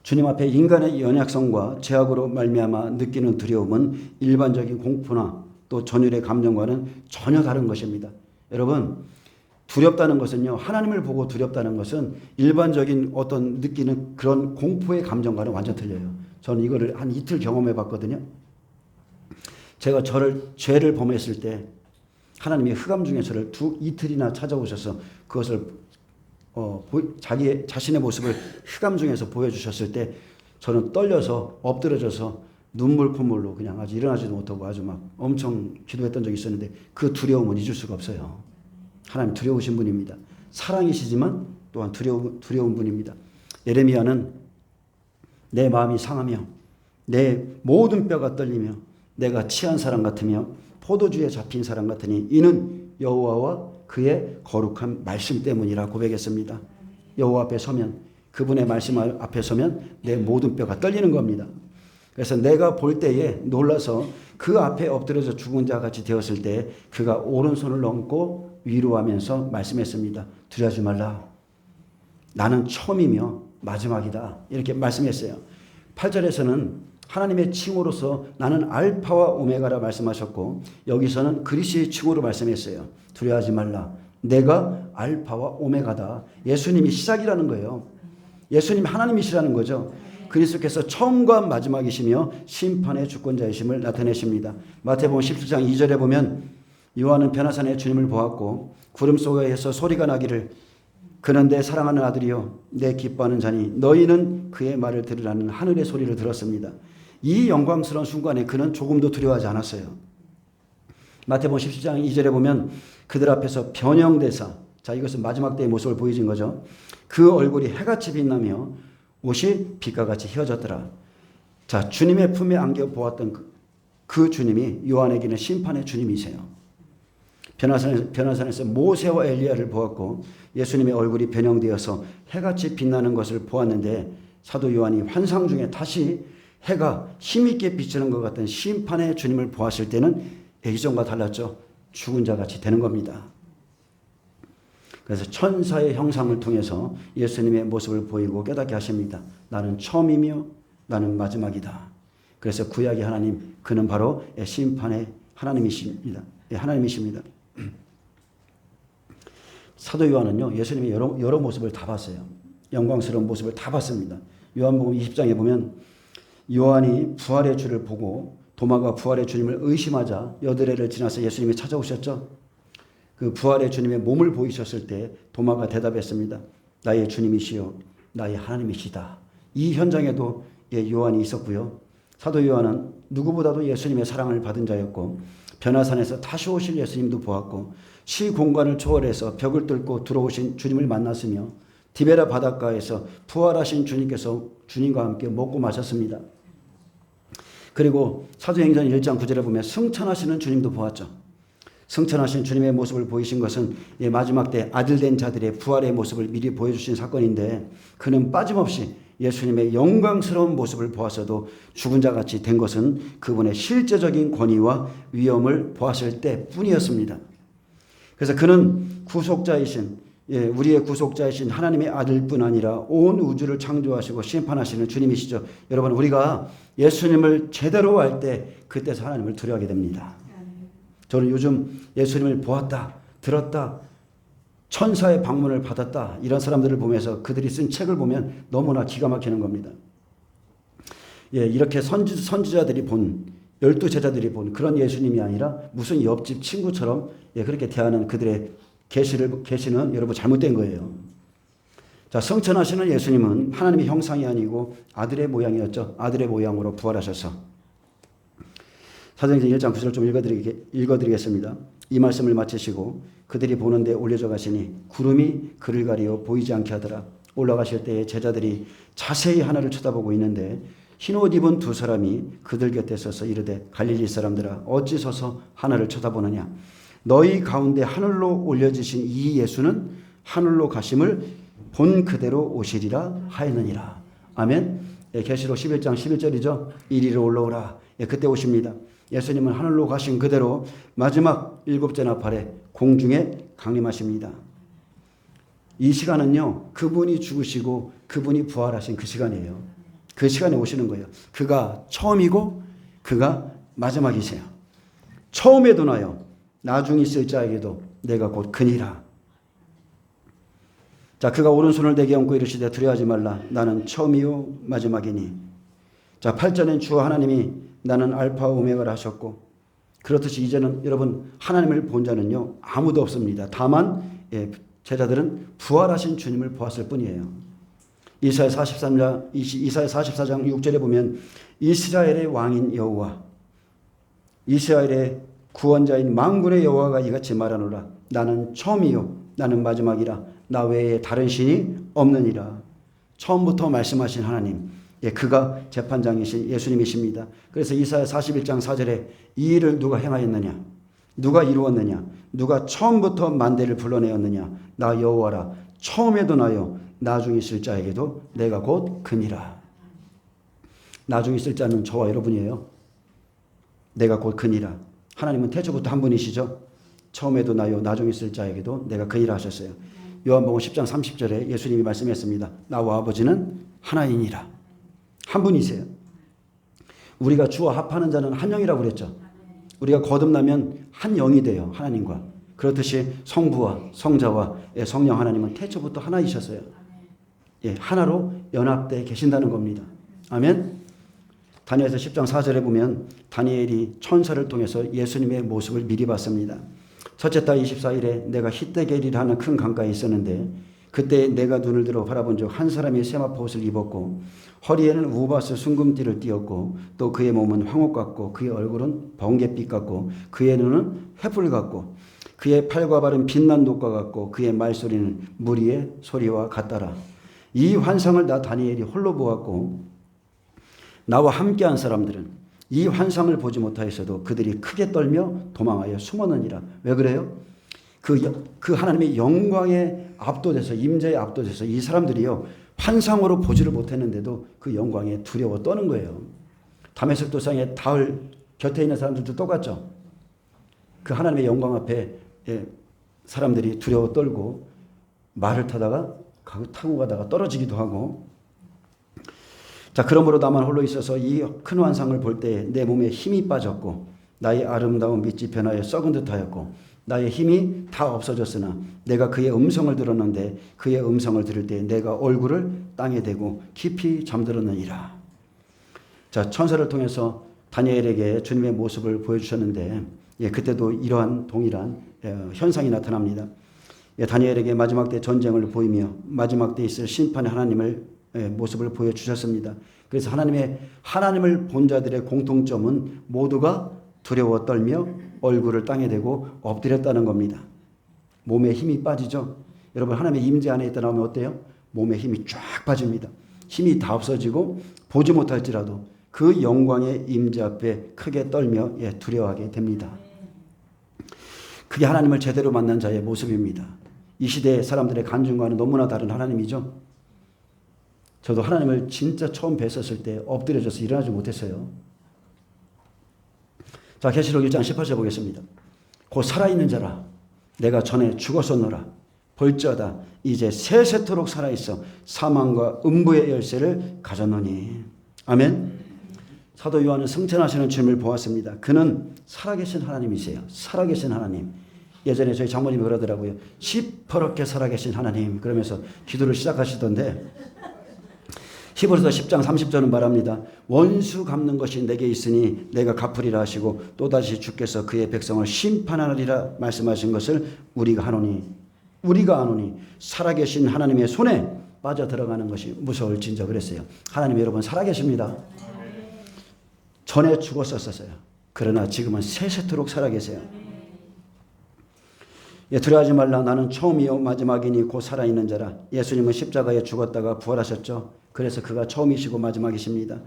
주님 앞에 인간의 연약성과 죄악으로 말미암아 느끼는 두려움은 일반적인 공포나 또 전율의 감정과는 전혀 다른 것입니다. 여러분 두렵다는 것은요 하나님을 보고 두렵다는 것은 일반적인 어떤 느끼는 그런 공포의 감정과는 완전 틀려요. 저는 이거를 한 이틀 경험해 봤거든요. 제가 죄를 범했을 때 하나님이 흑암 중에 저를 이틀이나 찾아오셔서 그것을 자신의 모습을 흑암 중에서 보여주셨을 때 저는 떨려서 엎드려져서 눈물 콧물로 그냥 아주 일어나지도 못하고 아주 막 엄청 기도했던 적이 있었는데 그 두려움은 잊을 수가 없어요. 하나님 두려우신 분입니다. 사랑이시지만 또한 두려운 분입니다. 예레미야는 내 마음이 상하며 내 모든 뼈가 떨리며 내가 취한 사람 같으며 포도주에 잡힌 사람 같으니 이는 여호와와 그의 거룩한 말씀 때문이라 고백했습니다. 여호와 앞에 서면 그분의 말씀 앞에 서면 내 모든 뼈가 떨리는 겁니다. 그래서 내가 볼 때에 놀라서 그 앞에 엎드려서 죽은 자 같이 되었을 때 그가 오른손을 얹고 위로하면서 말씀했습니다. 두려워하지 말라. 나는 처음이며 마지막이다. 이렇게 말씀했어요. 8절에서는 하나님의 칭호로서 나는 알파와 오메가라 말씀하셨고 여기서는 그리스도의 칭호로 말씀했어요. 두려워하지 말라. 내가 알파와 오메가다. 예수님이 시작이라는 거예요. 예수님 하나님이시라는 거죠. 그리스도께서 처음과 마지막이시며 심판의 주권자이심을 나타내십니다. 마태복음 17장 2절에 보면 요한은 변화산에 주님을 보았고 구름 속에서 소리가 나기를 그는 내 사랑하는 아들이요 내 기뻐하는 자니 너희는 그의 말을 들으라는 하늘의 소리를 들었습니다. 이 영광스러운 순간에 그는 조금도 두려워하지 않았어요. 마태복음 17장 2절에 보면 그들 앞에서 변형대사, 자 이것은 마지막 때의 모습을 보여준 거죠. 그 얼굴이 해같이 빛나며 옷이 빛과 같이 휘어졌더라. 자, 주님의 품에 안겨 보았던 그 주님이 요한에게는 심판의 주님이세요. 변화산에서 모세와 엘리야를 보았고 예수님의 얼굴이 변형되어서 해같이 빛나는 것을 보았는데 사도 요한이 환상 중에 다시 해가 힘있게 비치는 것 같은 심판의 주님을 보았을 때는 이전과 달랐죠. 죽은 자 같이 되는 겁니다. 그래서 천사의 형상을 통해서 예수님의 모습을 보이고 깨닫게 하십니다. 나는 처음이며 나는 마지막이다. 그래서 구약의 하나님, 그는 바로 심판의 하나님이십니다. 하나님이십니다. 사도 요한은요, 예수님의 여러 모습을 다 봤어요. 영광스러운 모습을 다 봤습니다. 요한복음 20장에 보면 요한이 부활의 주를 보고 도마가 부활의 주님을 의심하자 여드레를 지나서 예수님이 찾아오셨죠. 그 부활의 주님의 몸을 보이셨을 때 도마가 대답했습니다. 나의 주님이시요 나의 하나님이시다. 이 현장에도 요한이 있었고요. 사도 요한은 누구보다도 예수님의 사랑을 받은 자였고 변화산에서 다시 오실 예수님도 보았고 시공간을 초월해서 벽을 뚫고 들어오신 주님을 만났으며 디베라 바닷가에서 부활하신 주님께서 주님과 함께 먹고 마셨습니다. 그리고 사도행전 1장 9절에 보면 승천하시는 주님도 보았죠. 승천하신 주님의 모습을 보이신 것은 마지막 때 아들된 자들의 부활의 모습을 미리 보여주신 사건인데 그는 빠짐없이 예수님의 영광스러운 모습을 보았어도 죽은 자같이 된 것은 그분의 실제적인 권위와 위엄을 보았을 때뿐이었습니다. 그래서 그는 구속자이신 우리의 구속자이신 하나님의 아들뿐 아니라 온 우주를 창조하시고 심판하시는 주님이시죠. 여러분 우리가 예수님을 제대로 알 때 그때서 하나님을 두려워하게 됩니다. 저는 요즘 예수님을 보았다, 들었다, 천사의 방문을 받았다 이런 사람들을 보면서 그들이 쓴 책을 보면 너무나 기가 막히는 겁니다. 이렇게 선지자들이 본 12제자들이 본 그런 예수님이 아니라 무슨 옆집 친구처럼 그렇게 대하는 그들의 계시는 여러분 잘못된 거예요. 자, 성천하시는 예수님은 하나님의 형상이 아니고 아들의 모양이었죠. 아들의 모양으로 부활하셔서 사도행전 1장 9절 좀 읽어드리겠습니다. 이 말씀을 마치시고 그들이 보는데 올려져 가시니 구름이 그를 가리어 보이지 않게 하더라. 올라가실 때에 제자들이 자세히 하늘을 쳐다보고 있는데 흰옷 입은 두 사람이 그들 곁에 서서 이르되 갈릴리 사람들아 어찌 서서 하늘을 쳐다보느냐. 너희 가운데 하늘로 올려지신 이 예수는 하늘로 가심을 본 그대로 오시리라 하였느니라. 아멘. 계시록 11장 11절이죠. 이리로 올라오라. 그때 오십니다. 예수님은 하늘로 가신 그대로 마지막 일곱째 나팔에 공중에 강림하십니다. 이 시간은요, 그분이 죽으시고 그분이 부활하신 그 시간이에요. 그 시간에 오시는 거예요. 그가 처음이고 그가 마지막이세요. 처음에도 나요. 나중에 있을 자에게도 내가 곧 그니라. 자, 그가 오른손을 내게 얹고 이르시되 두려워하지 말라. 나는 처음이요 마지막이니. 자, 8절엔 주 하나님이 나는 알파 오메가라 하셨고 그렇듯이 이제는 여러분 하나님을 본 자는요 아무도 없습니다. 다만 제자들은 부활하신 주님을 보았을 뿐이에요. 이사야 44장 6절에 보면 이스라엘의 왕인 여호와 이스라엘의 구원자인 만군의 여호와가 이같이 말하노라. 나는 처음이요 나는 마지막이라. 나 외에 다른 신이 없느니라. 처음부터 말씀하신 하나님, 그가 재판장이신 예수님이십니다. 그래서 이사야 41장 4절에 이 일을 누가 행하였느냐, 누가 이루었느냐, 누가 처음부터 만대를 불러내었느냐. 나 여호와라. 처음에도 나요 나중에 있을 자에게도 내가 곧 그니라. 나중에 있을 자는 저와 여러분이에요. 내가 곧 그니라. 하나님은 태초부터 한 분이시죠. 처음에도 나요 나중에 있을 자에게도 내가 그니라 하셨어요. 요한복음 10장 30절에 예수님이 말씀했습니다. 나와 아버지는 하나이니라. 한 분이세요. 우리가 주와 합하는 자는 한 영이라고 그랬죠. 우리가 거듭나면 한 영이 돼요. 하나님과. 그렇듯이 성부와 성자와 성령 하나님은 태초부터 하나이셨어요. 예, 하나로 연합되어 계신다는 겁니다. 아멘. 다니엘서 10장 4절에 보면 다니엘이 천사를 통해서 예수님의 모습을 미리 봤습니다. 첫째 달 24일에 내가 히데겔이라는 큰 강가에 있었는데 그때 내가 눈을 들어 바라본 적 한 사람이 세마포 옷을 입었고 허리에는 우바스 순금띠를 띠었고 또 그의 몸은 황옥 같고 그의 얼굴은 번갯빛 같고 그의 눈은 횃불 같고 그의 팔과 발은 빛난 녹과 같고 그의 말소리는 무리의 소리와 같더라. 이 환상을 나 다니엘이 홀로 보았고 나와 함께한 사람들은 이 환상을 보지 못하였어도 그들이 크게 떨며 도망하여 숨었느니라. 왜 그래요? 그 하나님의 영광에 압도돼서 임재에 압도돼서 이 사람들이요 환상으로 보지를 못했는데도 그 영광에 두려워 떠는 거예요. 다메섹 도상에 다을 곁에 있는 사람들도 똑같죠. 그 하나님의 영광 앞에 사람들이 두려워 떨고 말을 타다가 타고 가다가 떨어지기도 하고. 자, 그러므로 나만 홀로 있어서 이 큰 환상을 볼 때 내 몸에 힘이 빠졌고 나의 아름다운 빛이 변하여 썩은 듯하였고 나의 힘이 다 없어졌으나 내가 그의 음성을 들었는데 그의 음성을 들을 때 내가 얼굴을 땅에 대고 깊이 잠들었느니라. 자, 천사를 통해서 다니엘에게 주님의 모습을 보여주셨는데 그때도 이러한 동일한 현상이 나타납니다. 다니엘에게 마지막 때 전쟁을 보이며 마지막 때 있을 심판의 하나님을 모습을 보여주셨습니다. 그래서 하나님을 본 자들의 공통점은 모두가 두려워 떨며 얼굴을 땅에 대고 엎드렸다는 겁니다. 몸에 힘이 빠지죠. 여러분 하나님의 임재 안에 있다 나오면 어때요? 몸에 힘이 쫙 빠집니다. 힘이 다 없어지고 보지 못할지라도 그 영광의 임재 앞에 크게 떨며 두려워하게 됩니다. 그게 하나님을 제대로 만난 자의 모습입니다. 이 시대의 사람들의 간증과는 너무나 다른 하나님이죠. 저도 하나님을 진짜 처음 뵀었을 때 엎드려져서 일어나지 못했어요. 자, 계시록 1장 18절 보겠습니다. 곧 살아있는 자라 내가 전에 죽었었노라. 볼지어다 이제 세세토록 살아있어 사망과 음부의 열쇠를 가졌노니. 아멘. 사도 요한은 승천하시는 주님을 보았습니다. 그는 살아계신 하나님이세요. 살아계신 하나님. 예전에 저희 장모님이 그러더라고요. 시퍼렇게 살아계신 하나님. 그러면서 기도를 시작하시던데 히브리서 10장 30절은 말합니다. 원수 갚는 것이 내게 있으니 내가 갚으리라 하시고 또다시 주께서 그의 백성을 심판하리라 말씀하신 것을 우리가 아노니 살아계신 하나님의 손에 빠져들어가는 것이 무서울진저 그랬어요. 하나님 여러분 살아계십니다. 전에 죽었었어요. 그러나 지금은 세세토록 살아계세요. 두려워하지 말라. 나는 처음이요 마지막이니 곧 살아있는 자라. 예수님은 십자가에 죽었다가 부활하셨죠. 그래서 그가 처음이시고 마지막이십니다.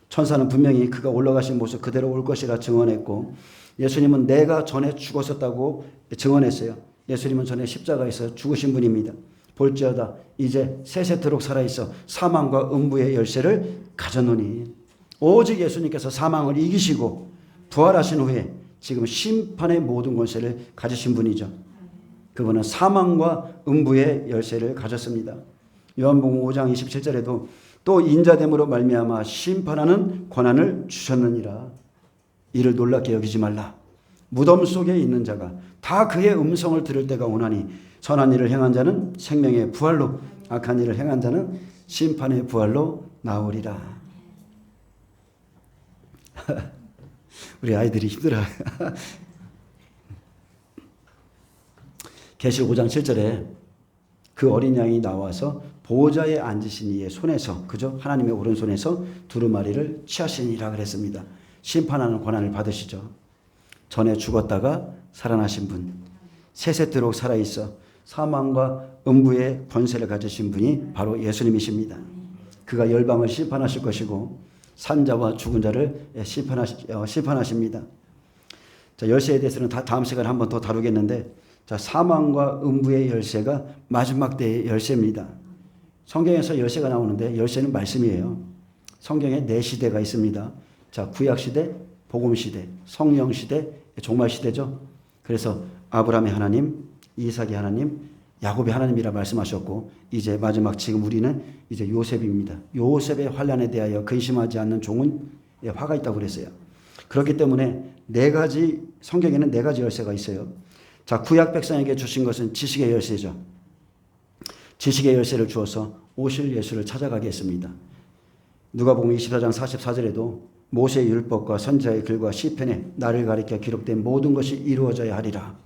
천사는 분명히 그가 올라가신 모습 그대로 올 것이라 증언했고 예수님은 내가 전에 죽었었다고 증언했어요. 예수님은 전에 십자가에서 죽으신 분입니다. 볼지어다 이제 세세토록 살아있어 사망과 음부의 열쇠를 가졌노니. 오직 예수님께서 사망을 이기시고 부활하신 후에 지금 심판의 모든 권세를 가지신 분이죠. 그분은 사망과 음부의 열쇠를 가졌습니다. 요한복음 5장 27절에도 또 인자됨으로 말미암아 심판하는 권한을 주셨느니라. 이를 놀랍게 여기지 말라. 무덤 속에 있는 자가 다 그의 음성을 들을 때가 오나니 선한 일을 행한 자는 생명의 부활로 악한 일을 행한 자는 심판의 부활로 나오리라. 우리 아이들이 힘들어요. 계시록 5장 7절에 그 어린 양이 나와서 보호자에 앉으신 이의 손에서 그죠? 하나님의 오른손에서 두루마리를 취하시니라 그랬습니다. 심판하는 권한을 받으시죠. 전에 죽었다가 살아나신 분, 세세토록 살아있어 사망과 음부의 권세를 가지신 분이 바로 예수님이십니다. 그가 열방을 심판하실 것이고 산자와 죽은 자를 심판하십니다. 자, 열쇠에 대해서는 다음 시간에 한 번 더 다루겠는데 자, 사망과 음부의 열쇠가 마지막 때의 열쇠입니다. 성경에서 열쇠가 나오는데 열쇠는 말씀이에요. 성경에 네 시대가 있습니다. 자, 구약 시대, 복음 시대, 성령 시대, 종말 시대죠. 그래서 아브라함의 하나님, 이삭의 하나님, 야곱의 하나님이라 말씀하셨고, 이제 마지막 지금 우리는 이제 요셉입니다. 요셉의 환난에 대하여 근심하지 않는 종은 화가 있다고 그랬어요. 그렇기 때문에 네 가지, 성경에는 네 가지 열쇠가 있어요. 자, 구약 백성에게 주신 것은 지식의 열쇠죠. 지식의 열쇠를 주어서 오실 예수를 찾아가게 했습니다. 누가복음 24장 44절에도 모세의 율법과 선지자의 글과 시편에 나를 가리켜 기록된 모든 것이 이루어져야 하리라.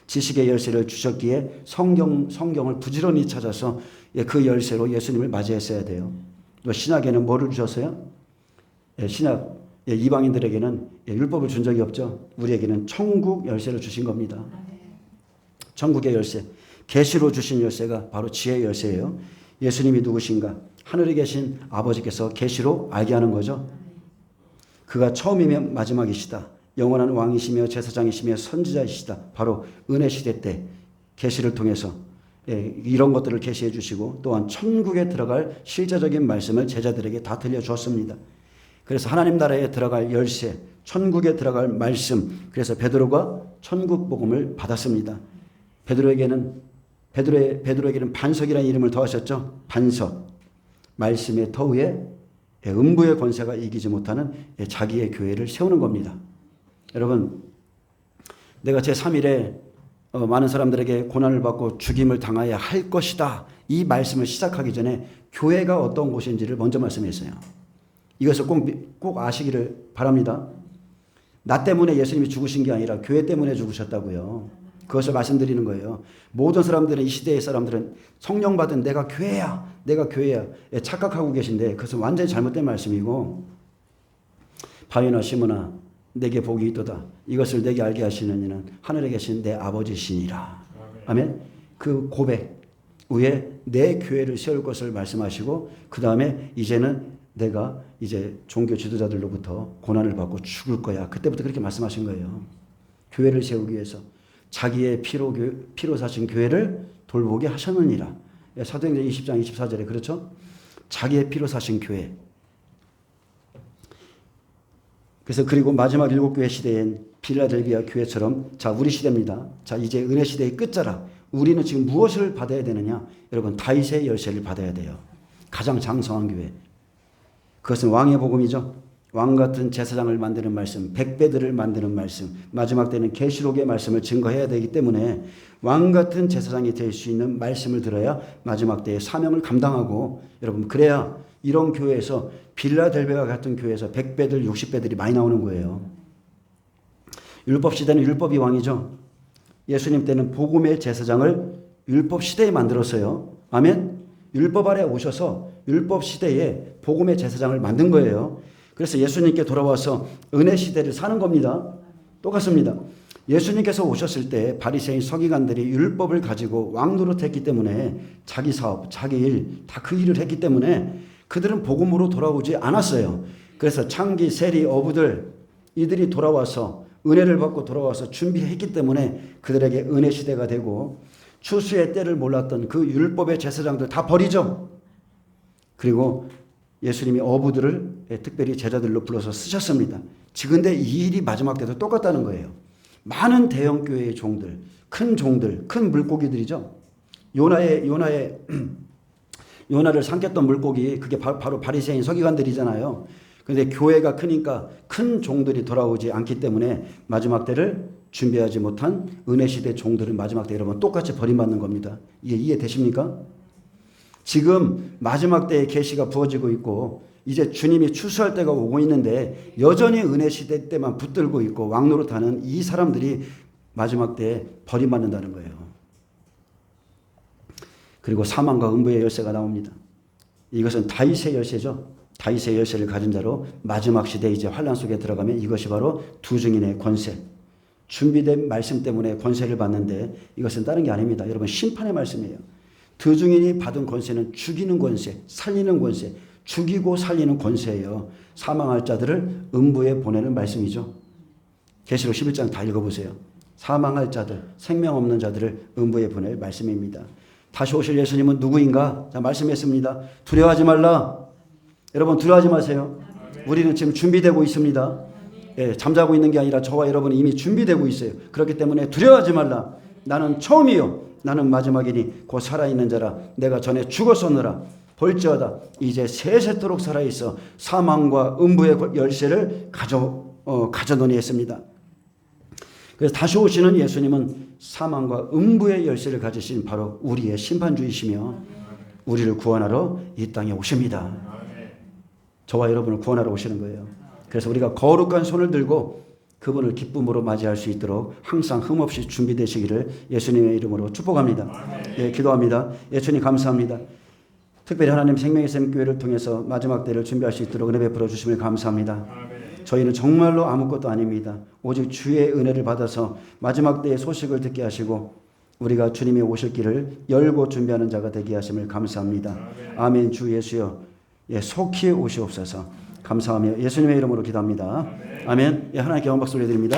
지식의 열쇠를 주셨기에 성경을 부지런히 찾아서 그 열쇠로 예수님을 맞이했어야 돼요. 또 신약에는 뭐를 주셨어요? 신약 이방인들에게는 율법을 준 적이 없죠. 우리에게는 천국 열쇠를 주신 겁니다. 천국의 열쇠, 계시로 주신 열쇠가 바로 지혜의 열쇠예요. 예수님이 누구신가? 하늘에 계신 아버지께서 계시로 알게 하는 거죠. 그가 처음이며 마지막이시다. 영원한 왕이시며 제사장이시며 선지자이시다. 바로 은혜 시대 때 계시를 통해서 이런 것들을 계시해 주시고, 또한 천국에 들어갈 실제적인 말씀을 제자들에게 다 들려주었습니다. 그래서 하나님 나라에 들어갈 열쇠, 천국에 들어갈 말씀, 그래서 베드로가 천국 복음을 받았습니다. 베드로에게는 반석이라는 이름을 더하셨죠. 반석, 말씀의 터 위에 음부의 권세가 이기지 못하는 자기의 교회를 세우는 겁니다. 여러분, 내가 제3일에 많은 사람들에게 고난을 받고 죽임을 당해야 할 것이다, 이 말씀을 시작하기 전에 교회가 어떤 곳인지를 먼저 말씀했어요. 이것을 꼭 아시기를 바랍니다. 나 때문에 예수님이 죽으신 게 아니라 교회 때문에 죽으셨다고요. 그것을 말씀드리는 거예요. 모든 사람들은, 이 시대의 사람들은 성령 받은 내가 교회야 착각하고 계신데, 그것은 완전히 잘못된 말씀이고, 바위나 시므나 내게 복이 있도다. 이것을 내게 알게 하시는 이는 하늘에 계신 내 아버지시니라. 아멘. 그 고백 위에 내 교회를 세울 것을 말씀하시고, 그 다음에 이제는 내가 이제 종교 지도자들로부터 고난을 받고 죽을 거야. 그때부터 그렇게 말씀하신 거예요. 교회를 세우기 위해서 자기의 피로 사신 교회를 돌보게 하셨느니라. 사도행전 20장 24절에 그렇죠? 자기의 피로 사신 교회. 그래서 그리고 마지막 7교회 시대엔 필라델비아 교회처럼, 자, 우리 시대입니다. 자, 이제 은혜 시대의 끝자락. 우리는 지금 무엇을 받아야 되느냐? 여러분, 다윗의 열쇠를 받아야 돼요. 가장 장성한 교회. 그것은 왕의 복음이죠. 왕 같은 제사장을 만드는 말씀, 백배들을 만드는 말씀, 마지막 때는 계시록의 말씀을 증거해야 되기 때문에 왕 같은 제사장이 될 수 있는 말씀을 들어야 마지막 때의 사명을 감당하고, 여러분, 그래야 이런 교회에서, 빌라델베아 같은 교회에서 100배들 60배들이 많이 나오는 거예요. 율법 시대는 율법이 왕이죠. 예수님 때는 복음의 제사장을 율법 시대에 만들었어요. 아멘. 율법 아래 오셔서 율법 시대에 복음의 제사장을 만든 거예요. 그래서 예수님께 돌아와서 은혜 시대를 사는 겁니다. 똑같습니다. 예수님께서 오셨을 때 바리새인 서기관들이 율법을 가지고 왕노릇했기 때문에 자기 사업, 자기 일, 다 그 일을 했기 때문에 그들은 복음으로 돌아오지 않았어요. 그래서 창기, 세리, 어부들, 이들이 돌아와서 은혜를 받고 돌아와서 준비했기 때문에 그들에게 은혜 시대가 되고, 추수의 때를 몰랐던 그 율법의 제사장들 다 버리죠. 그리고 예수님이 어부들을 특별히 제자들로 불러서 쓰셨습니다. 근데 이 일이 마지막 때도 똑같다는 거예요. 많은 대형교회의 종들, 큰 물고기들이죠. 요나를 삼켰던 물고기, 그게 바로 바리새인 서기관들이잖아요. 그런데 교회가 크니까 큰 종들이 돌아오지 않기 때문에 마지막 때를 준비하지 못한 은혜 시대 종들은 마지막 때 여러분 똑같이 버림받는 겁니다. 이게 이해되십니까? 지금 마지막 때의 계시가 부어지고 있고, 이제 주님이 추수할 때가 오고 있는데 여전히 은혜 시대 때만 붙들고 있고 왕노릇하는 이 사람들이 마지막 때에 버림받는다는 거예요. 그리고 사망과 음부의 열쇠가 나옵니다. 이것은 다윗의 열쇠죠. 다윗의 열쇠를 가진 자로 마지막 시대 이제 환란 속에 들어가면 이것이 바로 두 증인의 권세, 준비된 말씀 때문에 권세를 받는데, 이것은 다른 게 아닙니다. 여러분, 심판의 말씀이에요. 두 증인이 받은 권세는 죽이는 권세, 살리는 권세, 죽이고 살리는 권세예요. 사망할 자들을 음부에 보내는 말씀이죠. 계시록 11장 다 읽어보세요. 사망할 자들, 생명 없는 자들을 음부에 보낼 말씀입니다. 다시 오실 예수님은 누구인가? 자, 말씀했습니다. 두려워하지 말라. 여러분 두려워하지 마세요. 우리는 지금 준비되고 있습니다. 예, 잠자고 있는 게 아니라 저와 여러분은 이미 준비되고 있어요. 그렇기 때문에 두려워하지 말라. 나는 처음이요 나는 마지막이니 곧 살아있는 자라. 내가 전에 죽었었느라 볼지어다 이제 세세토록 살아있어 사망과 음부의 열쇠를 가져노니 했습니다. 그래서 다시 오시는 예수님은 사망과 음부의 열쇠를 가지신 바로 우리의 심판주이시며 우리를 구원하러 이 땅에 오십니다. 저와 여러분을 구원하러 오시는 거예요. 그래서 우리가 거룩한 손을 들고 그분을 기쁨으로 맞이할 수 있도록 항상 흠없이 준비되시기를 예수님의 이름으로 축복합니다. 예, 기도합니다. 예수님 감사합니다. 특별히 하나님 생명의 샘 교회를 통해서 마지막 때를 준비할 수 있도록 은혜 베풀어 주심을 감사합니다. 저희는 정말로 아무것도 아닙니다. 오직 주의 은혜를 받아서 마지막 때의 소식을 듣게 하시고 우리가 주님의 오실 길을 열고 준비하는 자가 되게 하심을 감사합니다. 아멘. 주 예수여, 예, 속히 오시옵소서. 감사하며 예수님의 이름으로 기도합니다. 아멘. 예, 하나님께 영광 박수 올려드립니다.